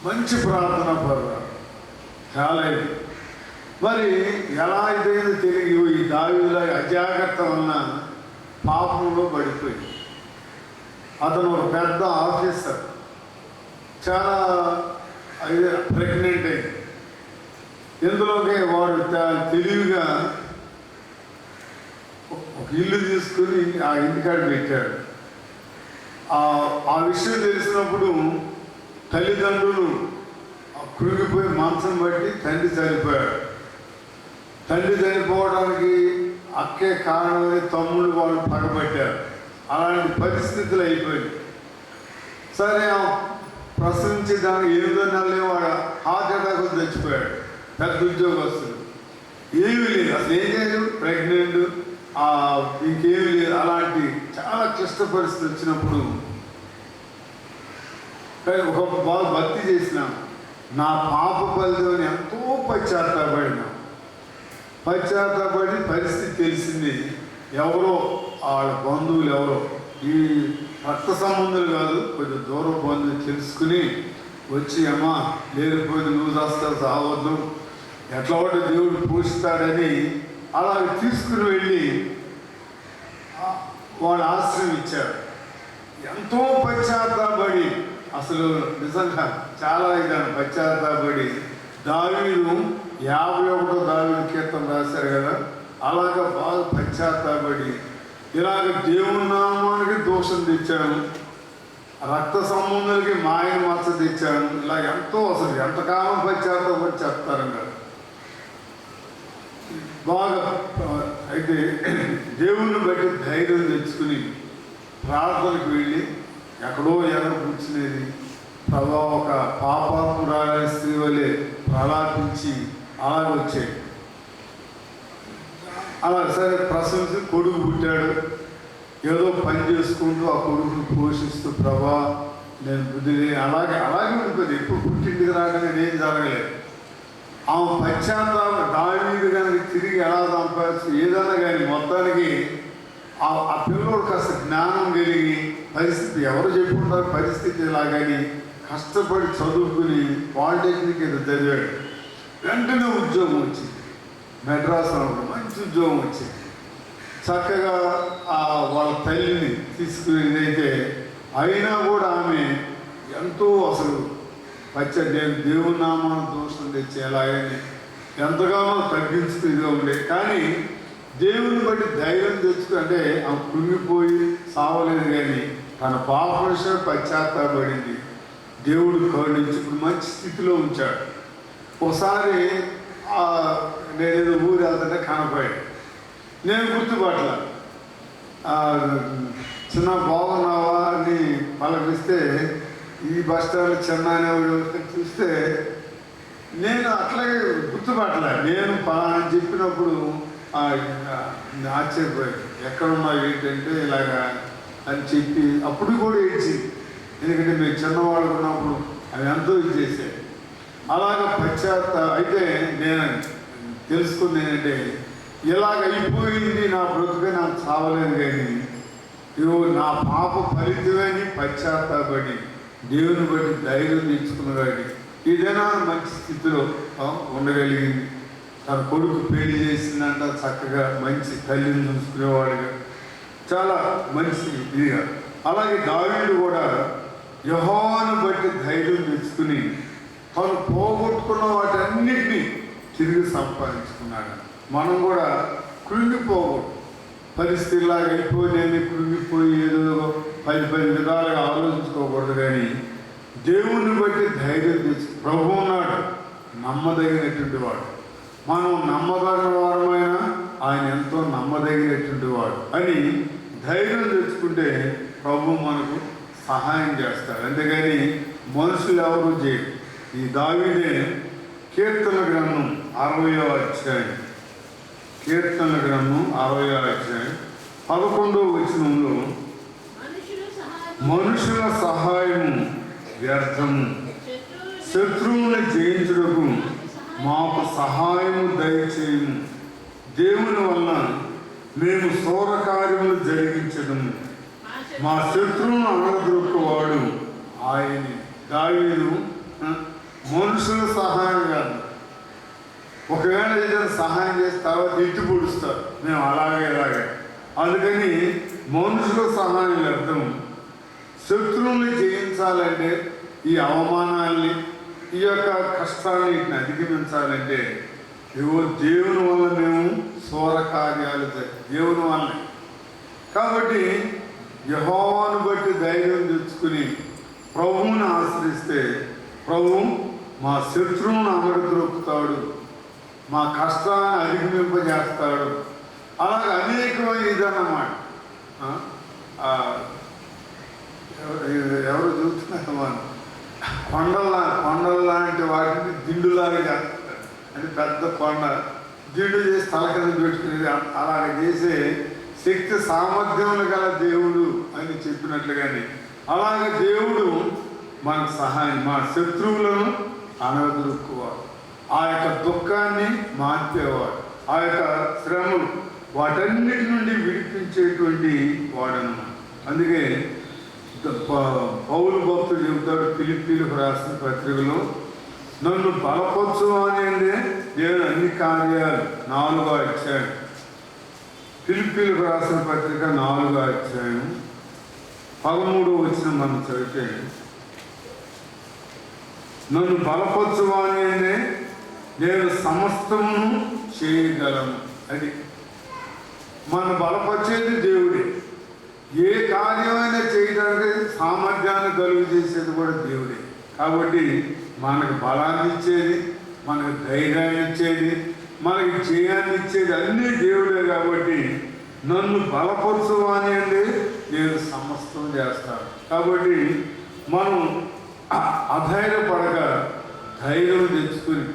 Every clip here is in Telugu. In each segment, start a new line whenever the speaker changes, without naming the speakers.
మంచి ప్రార్థన పరుడు చాలా. మరి ఎలా అయిపోయిందో తెలియదు, ఈ దావీదుల అజాగ్రత్త వలన పాపంలో పడిపోయింది. అతను ఒక పెద్ద ఆఫీసర్, చాలా ప్రెగ్నెంట్ అయింది. ఎందులోకి వాడు తెలివిగా ఒక ఇల్లు తీసుకుని ఆ ఇంటికాడ పెట్టాడు. ఆ విషయం తెలిసినప్పుడు తల్లిదండ్రులు కృంగిపోయి మంచం బట్టి తండ్రి చనిపోయాడు. తండ్రి చనిపోవడానికి అక్కే కారణమని తమ్ముడు వాళ్ళు పగబట్టారు. అలాంటి పరిస్థితులు అయిపోయింది. సరే ప్రసవించి దానికి 8వ నెలలే వాడు హార్ట్ అటాక్ చచ్చిపోయాడు. పెద్ద ఉద్యోగస్తులు, ఏమీ లేదు, అసలు ఏం చేయదు, ప్రెగ్నెంట్, ఇంకేమీ లేదు. అలాంటి చాలా క్లిష్ట పరిస్థితి వచ్చినప్పుడు ఒక బాగా భక్తి చేసినాం. నా పాప ఫలితం ఎంతో పశ్చాత్తాపడి పరిస్థితి తెలిసింది. ఎవరో వాళ్ళ బంధువులు ఎవరో, ఈ రక్త సంబంధులు కాదు, కొంచెం దూరం బంధువులు తెలుసుకుని వచ్చి, అమ్మ లేకపోయింది, నువ్వు చేస్తావు, సావద్దు, ఎట్లా ఒకటి దేవుడు పూజిస్తాడని అలా తీసుకుని వెళ్ళి వాడు ఆశ్రయం ఇచ్చారు. ఎంతో పశ్చాత్తాపడి, అసలు నిజంగా చాలా పశ్చాత్తాపడి దావీదు 51వ దావీదు కీర్తన రాశారు కదా, అలాగా బాగా పశ్చాత్తాపడి ఇలాగ దేవుని నామానికి దోషం తెచ్చాను, రక్త సంబంధాలకి మాయన మచ్చ తెచ్చాను, ఇలా ఎంతో అసలు ఎంతకాలం పశ్చాత్తాపడి చెప్తారు కదా. బాగా అయితే దేవుని బట్టి ధైర్యం తెచ్చుకుని ప్రార్థనకు వెళ్ళి ఎక్కడో కూర్చునేది ప్రభా ఒక పాపాత్మురాలైన స్త్రీ వలె ప్రలాపించి అలాగ వచ్చాయి. అలా సరే ప్రశంసి కొడుకు పుట్టాడు. ఏదో పని చేసుకుంటూ ఆ కొడుకును పోషిస్తూ ప్రభా నేను బుద్ధి అలాగే ఉంటుంది. ఎప్పుడు పుట్టింటికి రాగానే ఏం జరగలేదు. ఆమె పశ్చాత్తాప దావీదు కనుక తిరిగి ఎలా సంపాదించు ఏదైనా కానీ మొత్తానికి ఆ పిల్లోడు కాస్త జ్ఞానం కలిగి పరిస్థితి ఎవరు చెప్పుకుంటారు పరిస్థితి ఇలాగని కష్టపడి చదువుకుని పాలిటెక్నిక్ ఏదో చదివాడు. వెంటనే ఉద్యోగం వచ్చింది. మెడ్రాస్లో మంచి ఉద్యోగం వచ్చింది. చక్కగా వాళ్ళ తల్లిని తీసుకునేదైతే అయినా కూడా ఆమె ఎంతో అసలు నేను దేవుని నామాన్ని దోషం తెచ్చేలాగని ఎంతగానో తగ్గించుతూ ఇదిగా ఉండే. కానీ దేవుని బట్టి ధైర్యం తెచ్చుకుంటే ఆమె కృంగిపోయి సావలేదు. కానీ తన పాప విషయం పశ్చాత్తాపడింది. దేవుడు కరుణించి ఇప్పుడు మంచి స్థితిలో ఉంచాడు. ఒకసారి నేనేదో ఊరు వెళ్తుంటే కనపడాడు. నేను గుర్తుపట్ల చిన్న బాగున్నావా అని పలకరిస్తే ఈ బస్ స్టాండ్ చిన్న అనేవాడు చూస్తే నేను అట్లాగే గుర్తుపట్టలే. నేను పలానా చెప్పినప్పుడు ఆశ్చర్యపోయాడు. ఎక్కడున్నావు ఏంటంటే ఇలాగా అని చెప్పి అప్పుడు కూడా ఏడ్చింది. ఎందుకంటే మేము చిన్నవాళ్ళు ఉన్నప్పుడు అవి ఎంతో ఇది చేశాయి. అలాగ అయితే నేను తెలుసుకుంది ఏంటంటే ఇలాగ అయిపోయింది నా బ్రతుకే, నాకు చావలేదు. కానీ నా పాప ఫలితమని పశ్చాత్తాపడి దేవుని బట్టి ధైర్యం తెచ్చుకున్నవాడి ఏదైనా మంచి స్థితిలో ఉండగలిగింది. తన కొడుకు పెళ్లి చేసిందంట, చక్కగా మంచి తల్లిని చూసుకునేవాడుగా, చాలా మంచి ఇదిగా. అలాగే దావీదు కూడా యెహోవాను బట్టి ధైర్యం తెచ్చుకుని తను పోగొట్టుకున్న వాటన్నిటినీ తిరిగి సంపాదించుకున్నాడు. మనం కూడా కృంగిపోకూడదు. పరిస్థితిలాగా అయిపోయి కృంగిపోయి ఏదో 10 విధాలుగా ఆలోచించుకోకూడదు. కానీ దేవుణ్ణి బట్టి ధైర్యం తెచ్చు. ప్రభు ఉన్నాడు, నమ్మదగినటువంటి వాడు. మనం నమ్మదగిన వారమైనా ఆయన ఎంతో నమ్మదగినటువంటి వాడు అని ధైర్యం తెచ్చుకుంటే ప్రభు మనకు సహాయం చేస్తాడు. అంతేగాని మనుషులు ఎవరు చేయరు. ఈ దావీదే కీర్తన గ్రంథం 60వ అధ్యాయం, కీర్తన గ్రంథం 60వ అధ్యాయం 11వ వచనంలో మనుషుల సహాయము వ్యర్థము, శత్రువుని జయించుటకు మాకు సహాయము దయచేయము. దేవుని వలన మేము శూర కార్యములు జరిగించడము, మా శత్రువును అనగదొక్కువాడు ఆయనే. దావీదు మనుషుల సహాయం కాదు. ఒకవేళ ఏదైనా సహాయం చేసి తర్వాత ఎత్తి పొడుస్తారు, మేము అలాగే ఇలాగే. అందుకని మనుషుల సహాయం అర్థం. శత్రువుల్ని జయించాలంటే, ఈ అవమానాల్ని, ఈ యొక్క కష్టాన్ని వీటిని అధిగమించాలంటే దేవుని వల్ల మేము సోర కార్యాలు దేవుని వల్లనే. కాబట్టి యెహోవాను బట్టి ధైర్యం తెచ్చుకుని ప్రభువుని ఆశ్రయిస్తే ప్రభువు మా శత్రువును అమరద్రొక్కుతాడు, మా కష్టాన్ని అధిగమింపజేస్తాడు. అలాగే అనేకమైన ఇదన్నమాట. ఎవరు చూస్తున్నారు మనం కొండల్లాంటి వాటిని దిండులాగా చేస్తారు. అంటే పెద్ద కొండ దిండు చేసి తల కింద పెట్టుకునేది. అలాగ చేసే శక్తి సామర్థ్యములు గల దేవుడు అని చెప్పినట్లుగానే అలాగే దేవుడు మనకు సహాయం, మా శత్రువులను అనగదొక్కువాడు, ఆ యొక్క దుఃఖాన్ని మార్పేవాడు, ఆ యొక్క శ్రమలు వాటన్నిటి నుండి విడిపించేటువంటి వాడను. అందుకే పౌలు భక్తుడు చెబుతాడు ఫిలిప్పీలకు రాసిన పత్రికలో, నన్ను బలపరచు అనేది నేను అన్ని కార్యాలు 4వ అధ్యాయం. ఫిలిప్పీలకు రాసిన పత్రిక 4వ అధ్యాయం 13వ వచనం మనం చదివితే, నన్ను బలపరచు అనేది నేను సమస్తమును చేయగలను. అది మన బలపరిచేది దేవుడే. ఏ కార్యమైనా చేయడానికి సామర్థ్యాన్ని కలుగు చేసేది కూడా దేవుడే. కాబట్టి మనకు బలాన్ని ఇచ్చేది, మనకు ధైర్యాన్ని ఇచ్చేది, మనకి చేయాన్ని ఇచ్చేది అన్నీ దేవుడే. కాబట్టి నన్ను బలపరచు అనేది నేను సమస్తం చేస్తాను. కాబట్టి మనం అధైర్యపడక ధైర్యం తెచ్చుకుని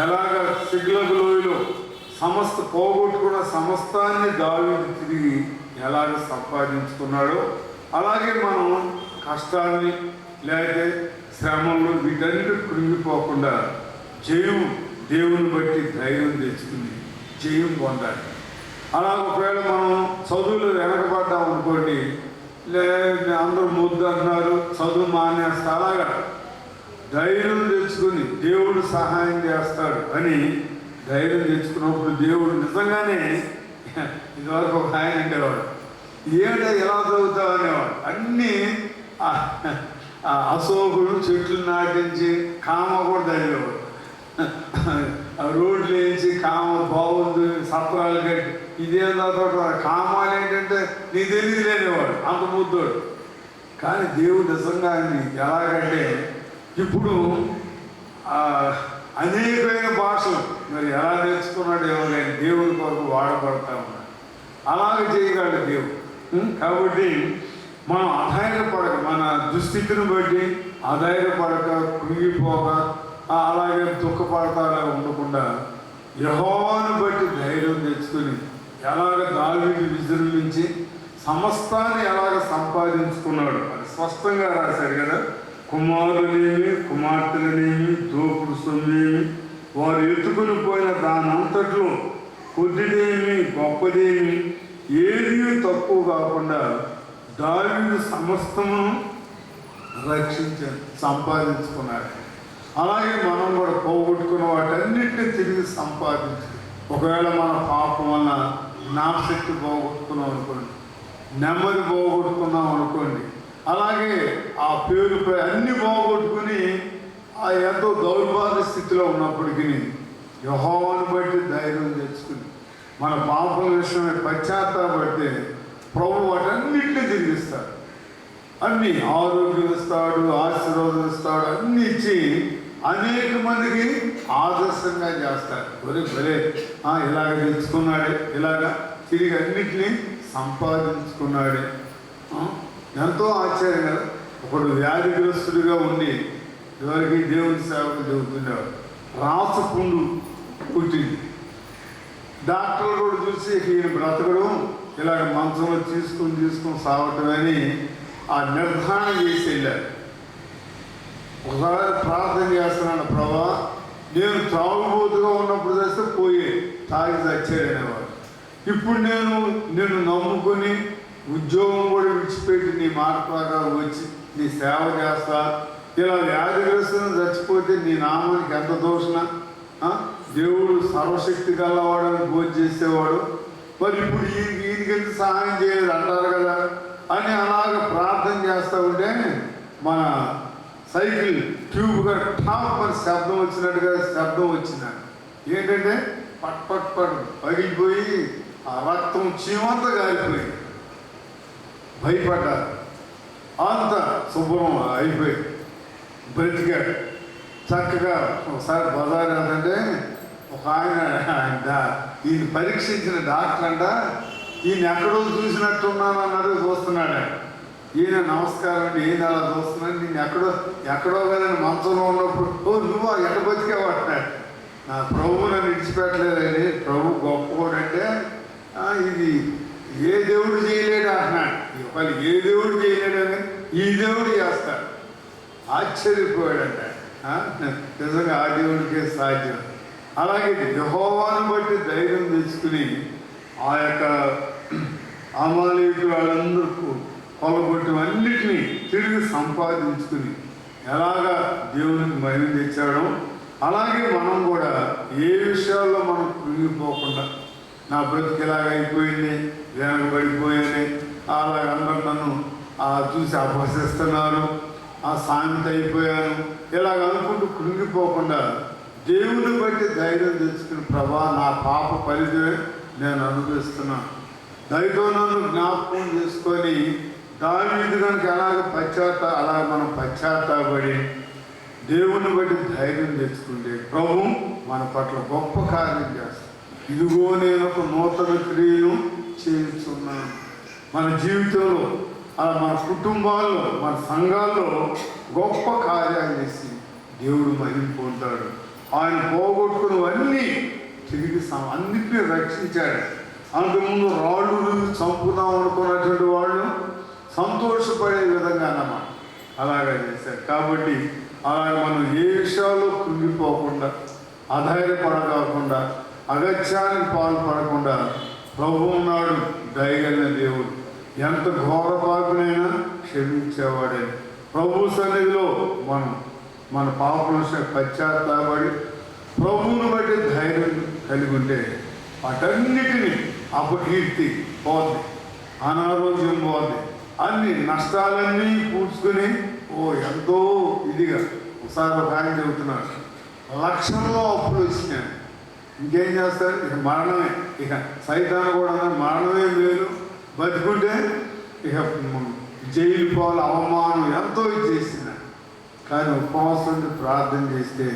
ఎలాగ సిగ్లగు లోయలో పోగొట్టుకున్న సమస్తాన్ని దావీదు తిరిగి ఎలాగ సంపాదించుకున్నాడో అలాగే మనం కష్టాన్ని లేకపోతే శ్రమలు వీటన్నిటి కృంగిపోకుండా జయం దేవుని బట్టి ధైర్యం తెచ్చుకుని జయం పొందాలి. అలా ఒకవేళ మనం చదువులు వెనకబడ్డాం అనుకోండి, లేదా అందరూ ముద్దు అంటున్నారు చదువు మానేస్తా, అలాగా ధైర్యం తెచ్చుకుని దేవుడు సహాయం చేస్తాడు అని ధైర్యం తెచ్చుకున్నప్పుడు దేవుడు నిజంగానే, ఇదివరకు ఒక ఆయన అంటేవాడు ఏమిటో ఎలా చదువుతావు అనేవాడు. అన్నీ అశోకుడు చెట్లు నాటించి కామ కూడా చదివేవాడు, రోడ్లు వేయించి కామ బాగుంది సత్రాలు కట్టి ఇదేం చదువుతాడు. కామాలు ఏంటంటే నీకు తెలియదు లేనివాడు, అంత ముద్దోడు. కానీ దేవుడు నిజంగా ఎలాగంటే ఇప్పుడు అనేకమైన భాషలు మరి ఎలా నేర్చుకున్నాడు ఏమో కానీ దేవుడి కొరకు వాడబడతా ఉన్నాడు. అలాగే చేయగలడు దేవుడు. కాబట్టి మనం అధైర్యపడక, మన దుస్థితిని బట్టి అధైర్యపడక, కృంగిపోక, అలాగే దుఃఖపడతా ఉండకుండా యెహోవాను బట్టి ధైర్యం తెచ్చుకొని ఎలాగ దావీదు విజృంభించి సమస్తాన్ని ఎలాగ సంపాదించుకున్నాడు అది స్పష్టంగా రాశాడు కదా. కుమారులేమి కుమార్తెలనేమి దోపుడు సొమ్మేమి వారు ఎత్తుకుని పోయిన దానంతట్లో కొద్దిదేమి గొప్పదేమి ఏది తక్కువ కాకుండా దావీదు సమస్తమును రక్షించాడు, సంపాదించుకున్నాడు. అలాగే మనం కూడా పోగొట్టుకున్న వాటన్నిటిని తిరిగి సంపాదించాలి. ఒకవేళ మన పాపం వల్ల జ్ఞాపశక్తి పోగొట్టుకున్నాం అనుకోండి, నెమ్మది పోగొట్టుకున్నాం అనుకోండి, అలాగే ఆ పేరుపై అన్ని పోగొట్టుకుని ఆ ఎంతో దౌర్భాగ్య స్థితిలో ఉన్నప్పటికీ యెహోవాను బట్టి ధైర్యం తెచ్చుకుని మన పాపల విషయమే పశ్చాత్తాపడితే ప్రభు వాటన్నిటిని తిరిగిస్తాడు. అన్నీ ఆరోగ్యం ఇస్తాడు, ఆశీర్వాదం ఇస్తాడు, అన్నీ ఇచ్చి అనేక మందికి ఆదర్శంగా చేస్తాడు. భలే ఇలాగ తెచ్చుకున్నాడే, ఇలాగ తిరిగి అన్నిటినీ సంపాదించుకున్నాడే. ఎంతో ఆశ్చర్యం కదా. ఒకడు వ్యాధిగ్రస్తుడిగా ఉండి ఎవరికి దేవుని సేవకు చెబుతున్నాడు, రాసపుండు పుట్టింది. డాక్టర్లు కూడా చూసి ఈయన బ్రతకడం ఇలాగ మంచంలో తీసుకుని సావటం అని ఆ నిర్ధారణ చేసి వెళ్ళారు. ఒకసారి ప్రార్థన చేస్తున్నాడు, ప్రభా నేను త్రాగుబోతుగా ఉన్నప్పుడు చేస్తే పోయి తాగి చచ్చాడనేవాడు. ఇప్పుడు నేను నమ్ముకొని ఉద్యోగం కూడా విడిచిపెట్టి నీ మాట ప్రకారం వచ్చి నీ సేవ చేస్తా, ఇలా వ్యాధిగ్రస్తులను చచ్చిపో లేకపోతే నీ నామానికి ఎంత దోషణ, దేవుడు సర్వశక్తి గలవాడని పూజ చేసేవాడు, మరి ఇప్పుడు ఈయనకి ఎందుకు సహాయం చేయలేదు అంటారు కదా అని అలాగ ప్రార్థన చేస్తూ ఉంటే మన సైకిల్ ట్యూబ్గా టాప్ అని శబ్దం వచ్చినట్టుగా శబ్దం వచ్చింది. ఏంటంటే పట్ పట్ పట్ పగిలిపోయి ఆ రక్తం చీమంతా కాలిపోయింది. భయపడ్డారు, అంత శుభ్రం అయిపోయి బ్రతికాడు చక్కగా. ఒకసారి బజార్ ఏంటంటే ఒక ఆయన ఈయన పరీక్షించిన డాక్టర్ అంట, ఈయన ఎక్కడో చూసినట్టున్నానన్నది చూస్తున్నాడు. ఈయన నమస్కారం అండి, ఈయన అలా చూస్తున్నాడు, నేను ఎక్కడో కదండి మంచంలో ఉన్నప్పుడు, ఓ నువ్వు ఎక్కడ బతికేవాడినాడు. నా ప్రభు నన్ను విడిచిపెట్టలేదండి, ప్రభు గొప్పవాడంటే ఇది ఏ దేవుడు చేయలేడు అంటున్నాడు. వాళ్ళు ఏ దేవుడు చేయలేడని ఈ దేవుడు చేస్తాడు. ఆశ్చర్యపోయాడంట. నిజంగా ఆ దేవుడికే సాధ్యం. అలాగే యెహోవాను బట్టి ధైర్యం తెచ్చుకుని ఆ యొక్క అమాలేకులు వాళ్ళందరూ కొలగొట్టి అన్నిటినీ తిరిగి సంపాదించుకుని ఎలాగా దేవునికి మహిమ తెచ్చాడో అలాగే మనం కూడా ఏ విషయాల్లో మనం కృంగిపోకుండా, నా బ్రతికి ఇలాగ అయిపోయింది, వెనకబడిపోయింది, అలాగ అందరూ నన్ను చూసి అపహసిస్తున్నారు, శాంతి అయిపోయాను, ఇలాగ అనుకుంటూ కృంగిపోకుండా దేవుని బట్టి ధైర్యం తెచ్చుకుని, ప్రభా నా పాప ఫలితమే నేను అనుభవిస్తున్నాను, దయతో నన్ను జ్ఞాపకం చేసుకొని దావీదు కనుక అలా మనం పశ్చాత్తాపడి దేవుని బట్టి ధైర్యం తెచ్చుకుంటే ప్రభు మన పట్ల గొప్ప కార్యం చేస్తాడు. ఇదిగో నేను ఒక నూతన క్రియను చేస్తున్నాను. మన జీవితంలో అలా మన కుటుంబాల్లో మన సంఘాల్లో గొప్ప కార్యాలు చేసి దేవుడు మహిమ పొందుతాడు. ఆయన పోగొట్టుకున్నవన్నీ తిరిగి అన్నిటినీ రక్షించాడు. అంతకుముందు రాళ్ళు చంపుదాం అనుకున్నటువంటి వాళ్ళు సంతోషపడే విధంగా అన్నమాట అలాగే చేశారు. కాబట్టి అలాగే మనం ఏ విషయాల్లో కృంగిపోకుండా, అధైర్యపడకుండా, అగత్యానికి పాల్పడకుండా ప్రభు ఉన్నాడు దయగలిగిన దేవుడు. ఎంత ఘోర పాపనైనా క్షమించేవాడే. ప్రభు సన్నిధిలో మన పాపలను పశ్చాత్తాపడి ప్రభువును బట్టి ధైర్యం కలిగి ఉంటే వాటన్నిటినీ అపకీర్తి పోద్ది, అనారోగ్యం పోద్ది, అన్ని నష్టాలన్నీ పూడ్చుకొని ఎంతో ఇదిగా. ఒకసారి ఒక ఆయన చెబుతున్నాడు, లక్షల్లో అప్పులు వచ్చినాయి, ఇంకేం చేస్తారు, ఇక మరణమే, ఇక సైతాన్ని కూడా మరణమే మేలు, బతుకుంటే ఇక జైలు పాలు అవమానం ఎంతో చేసినాడు. కానీ ఉపవాసం ప్రార్థన చేస్తే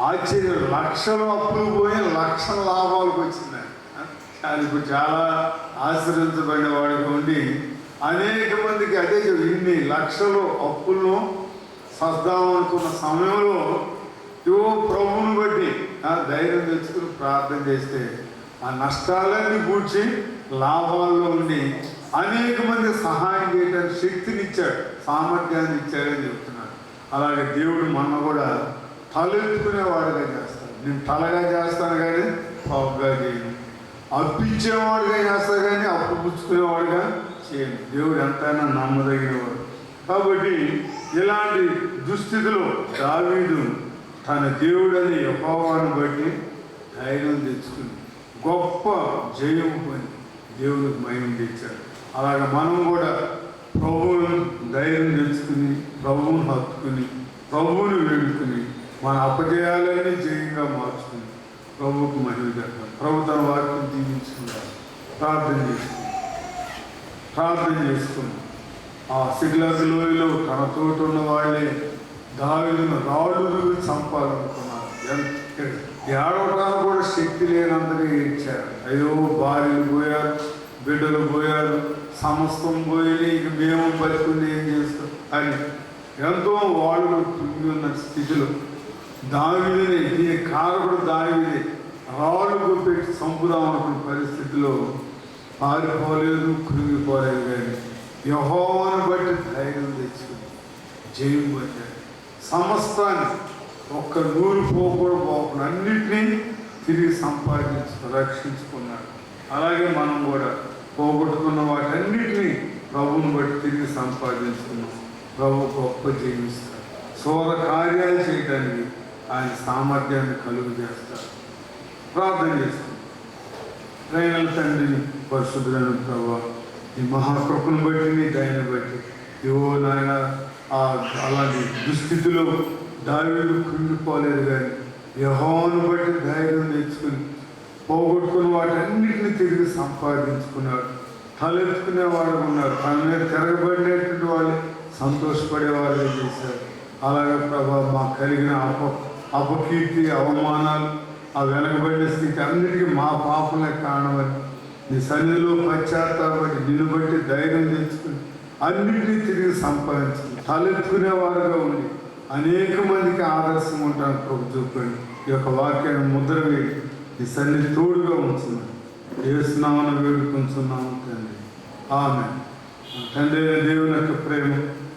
ఆశ్చర్యం, లక్షలు అప్పులు పోయి లక్షల లాభాలకు వచ్చింది. అది ఇప్పుడు చాలా ఆశ్రయించబడిన వాడికి ఉండి అనేక మందికి అదే ఇన్ని లక్షలు అప్పులను సర్దామనుకున్న సమయంలో ప్రభువుని బట్టి ధైర్యం తెచ్చుకుని ప్రార్థన చేస్తే ఆ నష్టాలన్నీ పూడ్చి లాభాల్లో ఉండి అనేక మంది సహాయం చేయడానికి శక్తినిచ్చాడు, సామర్థ్యాన్ని ఇచ్చాడని చెప్తున్నాడు. అలాగే దేవుడు మన కూడా తలెత్తుకునేవాడుగా చేస్తాడు. నేను తలగా చేస్తాను కానీ పాపుగా చేయను, అప్పించేవాడుగా చేస్తాను కానీ అప్పు పుచ్చుకునేవాడుగా చేయను. దేవుడు ఎంతైనా నమ్మదగినవాడు. కాబట్టి ఇలాంటి దుస్థితిలో దావీదు తన దేవుడని యెహోవాను బట్టి ధైర్యం తెచ్చుకుని గొప్ప జయం పొంది దేవునికి మహిమ తెచ్చాడు. అలాగే మనం కూడా ప్రభువును ధైర్యం తెచ్చుకుని, ప్రభువును హత్తుకుని, ప్రభువుని వేడుకుని మన అపజయాలన్నీ జయంగా మార్చుకుని ప్రభువుకు మహిమ తెచ్చాడు. ప్రభు తన వాక్యం దీవించుకున్నారు. ప్రార్థన చేసుకుని ఆ సిగ్లగ్ లోయలో తనతోటి ఉన్న వాళ్ళే దావీదును రాళ్ళు చంపాలనుకున్నారు. ఏడవటానికి కూడా శక్తి లేనంతగా ఏడ్చారు. అయ్యో భార్యలు పోయారు, బిడ్డలు పోయారు, సమస్తం పోయి ఇక మేము బతుకుంది ఏం చేస్తాం అని ఎంతో వాళ్ళు తుంగి ఉన్న స్థితిలో దావీదుని, దీని కారకుడు దావీదే, రాళ్ళు పెట్టి చంపుదాం అనుకున్న పరిస్థితిలో పారిపోలేదు, కృంగిపోలేదు. కానీ యెహోవాను బట్టి ధైర్యం తెచ్చుకుని జయం పొందాడు. సమస్తాన్ని ఒక్క నూరు పోకుండా అన్నిటినీ తిరిగి రక్షించుకున్నాడు. అలాగే మనం కూడా పోగొట్టుకున్న వాటన్నిటినీ ప్రభువుని బట్టి తిరిగి సంపాదించుకున్నాం. ప్రభు గొప్ప జీవిస్తాడు. సోర కార్యాలు చేయడానికి ఆయన సామర్థ్యాన్ని కలుగు చేస్తారు. ప్రార్థన చేస్తాం. ప్రేమల తండ్రి, పరిశుద్ధులను ప్రభావ, ఈ మహాకృపను బట్టి, నీ దయను బట్టి, ఏవో నాయన అలాంటి దుస్థితిలో దావీదు కృంగిపోలేదు, కానీ యెహోవాను బట్టి ధైర్యం నేర్చుకుని పోగొట్టుకున్న వాటన్నిటిని తిరిగి సంపాదించుకున్నాడు. తలెత్తుకునేవాడు ఉన్నాడు. తన మీద తిరగబడినటువంటి వాళ్ళు సంతోషపడేవాళ్ళే చేశారు. అలాగే ప్రభావ, మాకు కలిగిన అపకీర్తి, అవమానాలు, ఆ వెనకబడిన స్థితి అన్నిటికీ మా పాపలే కారణమని నీ సన్నిధిలో పశ్చాత్తాపడి నిన్ను బట్టి ధైర్యం తెచ్చుకుని అన్నింటినీ తిరిగి సంపాదించుకుని తలెత్తుకునేవారుగా ఉండి అనేక మందికి ఆదర్శం ఉంటాను ప్రభు చూపండి. ఈ యొక్క వాక్యాన్ని ముద్ర వేడి నీ సన్నిధి తోడుగా ఉంచున్నాను. యేసునామమున వేడుకొంచున్నాము తండ్రి, ఆమేన్. తండ్రి దేవుని యొక్క ప్రేమ,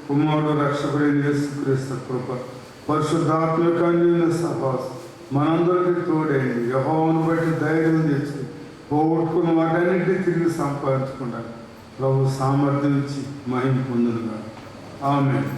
కుమారుడు రక్షకుడైన యేసుక్రీస్తు కృప, పరిశుద్ధాత్మ యొక్క అన్యోన్య సహవాసం మనందరికీ తోడైంది. యెహోవాను బట్టి ధైర్యం తెచ్చుకుని పోగొట్టుకున్న వాటన్నిటినీ తిరిగి సంపాదించుకుంటాను. ప్రభు సామర్థ్యం ఇచ్చి మహిమ పొందునుగా. ఆమేన్.